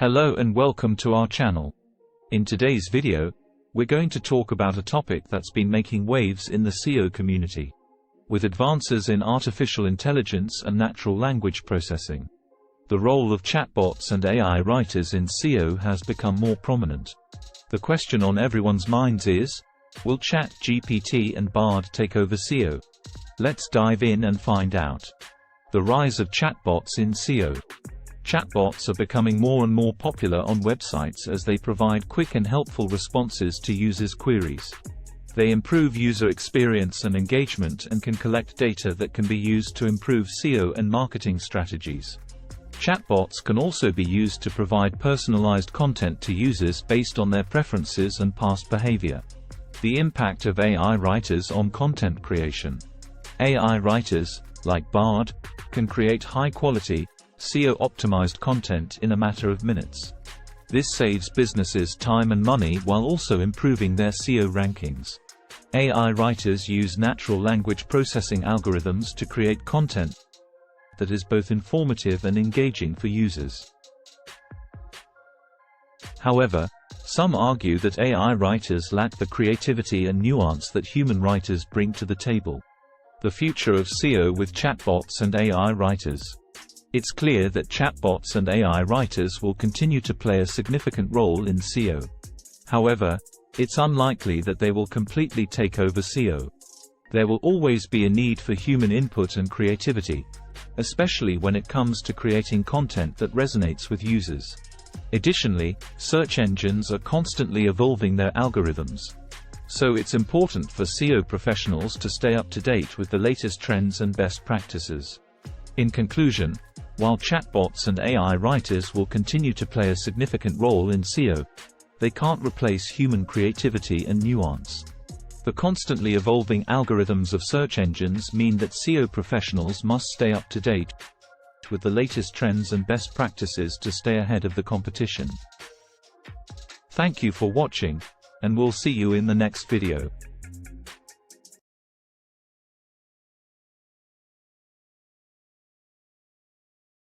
Hello and welcome to our channel. In today's video, we're going to talk about a topic that's been making waves in the SEO community. With advances in artificial intelligence and natural language processing, the role of chatbots and AI writers in SEO has become more prominent. The question on everyone's minds is, will ChatGPT and Bard take over SEO? Let's dive in and find out. The rise of chatbots in SEO. Chatbots are becoming more and more popular on websites as they provide quick and helpful responses to users' queries. They improve user experience and engagement and can collect data that can be used to improve SEO and marketing strategies. Chatbots can also be used to provide personalized content to users based on their preferences and past behavior. The impact of AI writers on content creation. AI writers, like Bard, can create high-quality, SEO-optimized content in a matter of minutes. This saves businesses time and money while also improving their SEO rankings. AI writers use natural language processing algorithms to create content that is both informative and engaging for users. However, some argue that AI writers lack the creativity and nuance that human writers bring to the table. The future of SEO with chatbots and AI writers. It's clear that chatbots and AI writers will continue to play a significant role in SEO. However, it's unlikely that they will completely take over SEO. There will always be a need for human input and creativity, especially when it comes to creating content that resonates with users. Additionally, search engines are constantly evolving their algorithms. So it's important for SEO professionals to stay up to date with the latest trends and best practices. In conclusion, while chatbots and AI writers will continue to play a significant role in SEO, they can't replace human creativity and nuance. The constantly evolving algorithms of search engines mean that SEO professionals must stay up to date with the latest trends and best practices to stay ahead of the competition. Thank you for watching, and we'll see you in the next video.